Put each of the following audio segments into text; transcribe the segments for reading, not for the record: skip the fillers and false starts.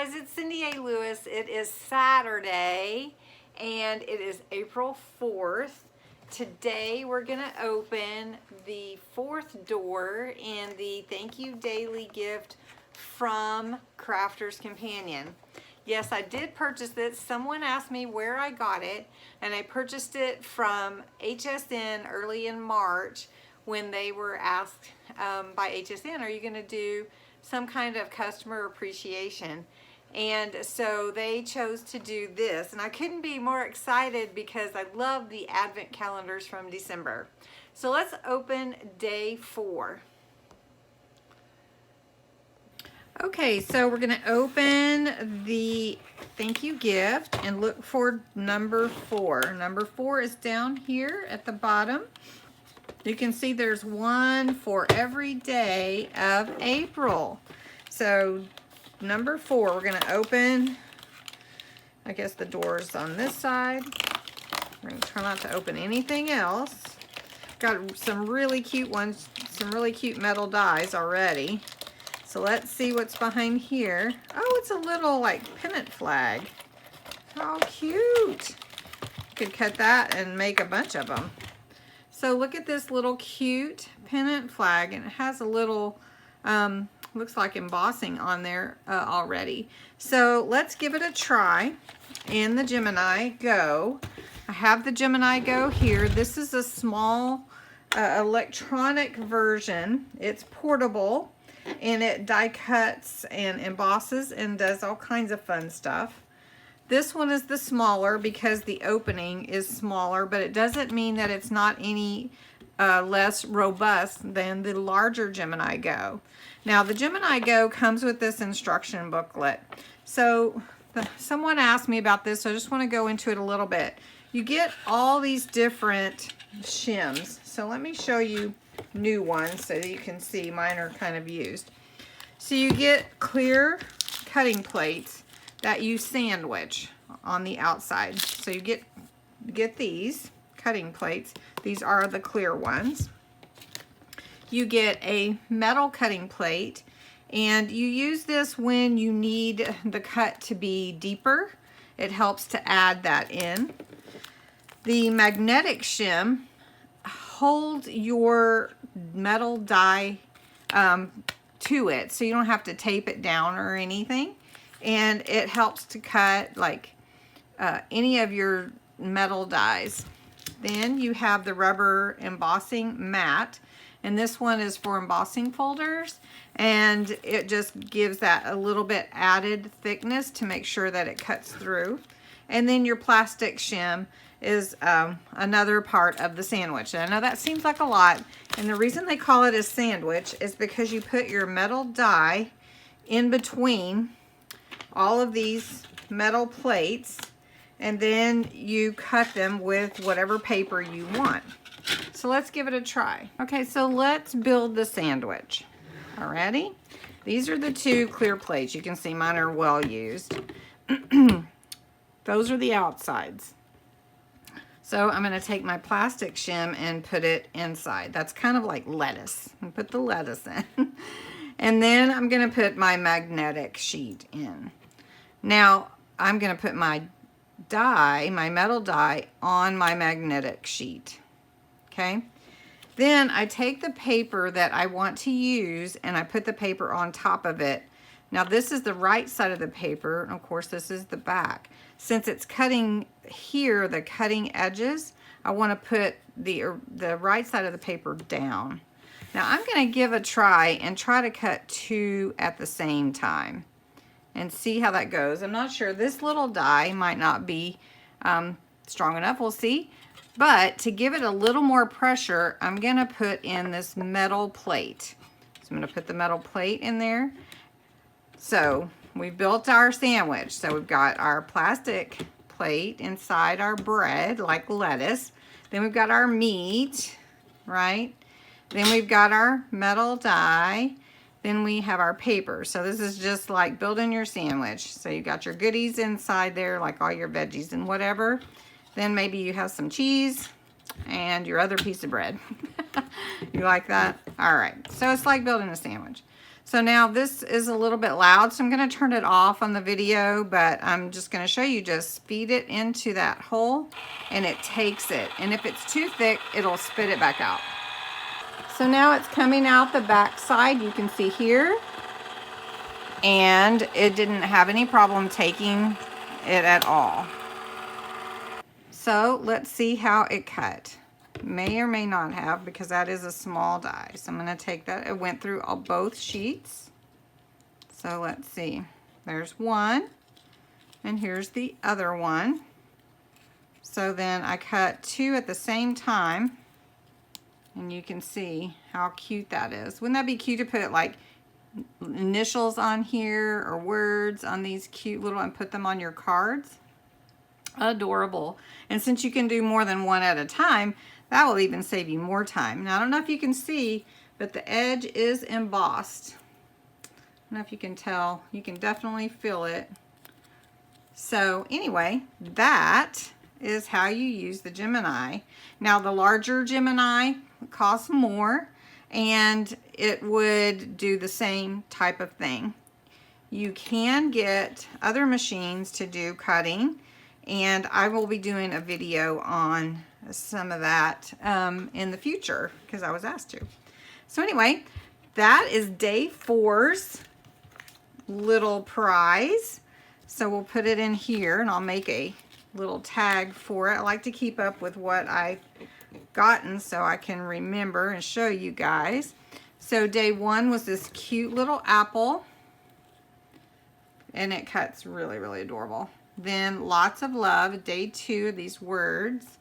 guys, it's Cindy A. Lewis. It is Saturday and it is April 4th. Today we're going to open the fourth door in the Thank You Daily gift from Crafter's Companion. Yes, I did purchase this. Someone asked me where I got it, and I purchased it from HSN early in March when they were asked by HSN, are you going to do some kind of customer appreciation? And so they chose to do this, and I couldn't be more excited because I love the advent calendars from December. So let's open day 4. Okay, so we're going to open the thank you gift and look for number 4. Number 4 is down here at the bottom. You can see there's one for every day of April. So number 4, we're going to open, I guess the door's on this side. We're going to try not to open anything else. Got some really cute ones, some really cute metal dies already. So let's see what's behind here. Oh, it's a little like pennant flag. How cute. Could cut that and make a bunch of them. So look at this little cute pennant flag, and it has a little, looks like embossing on there already. So let's give it a try in the Gemini Go. I have the Gemini Go here. This is a small electronic version. It's portable, and it die cuts and embosses and does all kinds of fun stuff. This one is the smaller because the opening is smaller, but it doesn't mean that it's not any less robust than the larger Gemini Go. Now the Gemini Go comes with this instruction booklet. So someone asked me about this, so I just want to go into it a little bit. You get all these different shims. So let me show you new ones so that you can see. Mine are kind of used. So you get clear cutting plates that you sandwich on the outside. So you get these cutting plates. These are the clear ones. You get a metal cutting plate, and you use this when you need the cut to be deeper. It helps to add that in. The magnetic shim holds your metal die to it, so you don't have to tape it down or anything. And it helps to cut like any of your metal dies. Then you have the rubber embossing mat, and this one is for embossing folders, and it just gives that a little bit added thickness to make sure that it cuts through. And then your plastic shim is another part of the sandwich. And I know that seems like a lot, and the reason they call it a sandwich is because you put your metal die in between all of these metal plates, and then you cut them with whatever paper you want. So let's give it a try. Okay, so let's build the sandwich. Alrighty, these are the 2 clear plates. You can see mine are well used. Those are the outsides. So I'm going to take my plastic shim and put it inside. That's kind of like lettuce. And put the lettuce in. And then I'm going to put my magnetic sheet in. Now I'm going to put my die, my metal die, on my magnetic sheet. Okay. Then I take the paper that I want to use, and I put the paper on top of it. Now this is the right side of the paper, and of course this is the back. Since it's cutting here, the cutting edges, I want to put the right side of the paper down. Now I'm going to give a try and try to cut 2 at the same time and see how that goes. I'm not sure. This little die might not be strong enough. We'll see. But to give it a little more pressure, I'm going to put in this metal plate. So I'm going to put the metal plate in there. So we've built our sandwich. So we've got our plastic plate inside our bread, like lettuce. Then we've got our meat, right? Then we've got our metal die. Then we have our paper. So this is just like building your sandwich. So you got your goodies inside there, like all your veggies and whatever. Then maybe you have some cheese and your other piece of bread. You like that? All right, so it's like building a sandwich. So now this is a little bit loud, so I'm gonna turn it off on the video, but I'm just gonna show you, just feed it into that hole and it takes it. And if it's too thick, it'll spit it back out. So now it's coming out the back side, you can see here. And it didn't have any problem taking it at all. So let's see how it cut. May or may not have, because that is a small die. So I'm going to take that. It went through both sheets. So let's see. There's one, and here's the other one. So then I cut two at the same time, and you can see how cute that is. Wouldn't that be cute to put like initials on here or words on these cute little, and put them on your cards? Adorable. And since you can do more than one at a time, that will even save you more time. Now I don't know if you can see, but the edge is embossed. I don't know if you can tell. You can definitely feel it. So anyway, that is how you use the Gemini. Now the larger Gemini costs more, and it would do the same type of thing. You can get other machines to do cutting, and I will be doing a video on some of that in the future, because I was asked to. So anyway, that is day 4's little prize. So we'll put it in here, and I'll make a little tag for it. I like to keep up with what I've gotten so I can remember and show you guys. So day 1 was this cute little apple, and it cuts really, really adorable. Then lots of love. Day 2, these words.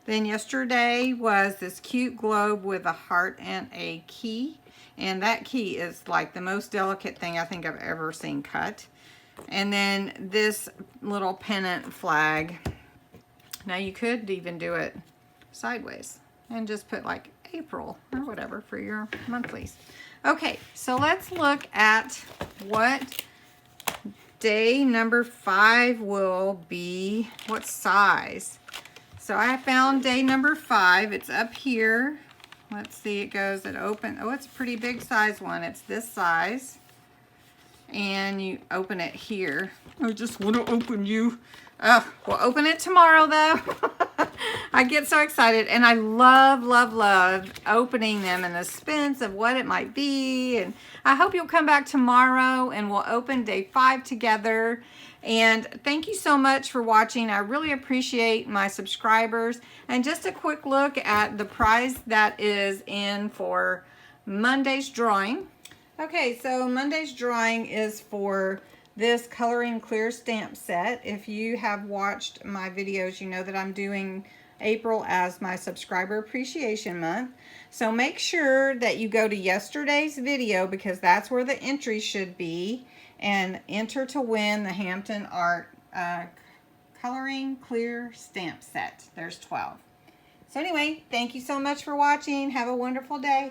Then yesterday was this cute globe with a heart and a key, and that key is like the most delicate thing I think I've ever seen cut. And then this little pennant flag. Now you could even do it sideways and just put like April or whatever for your monthlies. Okay, so let's look at what day number 5 will be, what size. So I found day number 5. It's up here. Let's see, it goes, it open. Oh, it's a pretty big size one. It's this size. And you open it here. I just want to open you. We'll open it tomorrow though. I get so excited, and I love, love, love opening them and the suspense of what it might be. And I hope you'll come back tomorrow and we'll open day 5 together. And thank you so much for watching. I really appreciate my subscribers. And just a quick look at the prize that is in for Monday's drawing. Okay, so Monday's drawing is for this coloring clear stamp set. If you have watched my videos, you know that I'm doing April as my subscriber appreciation month. So make sure that you go to yesterday's video, because that's where the entry should be, and enter to win the Hampton Art coloring clear stamp set. There's 12. So anyway, thank you so much for watching. Have a wonderful day.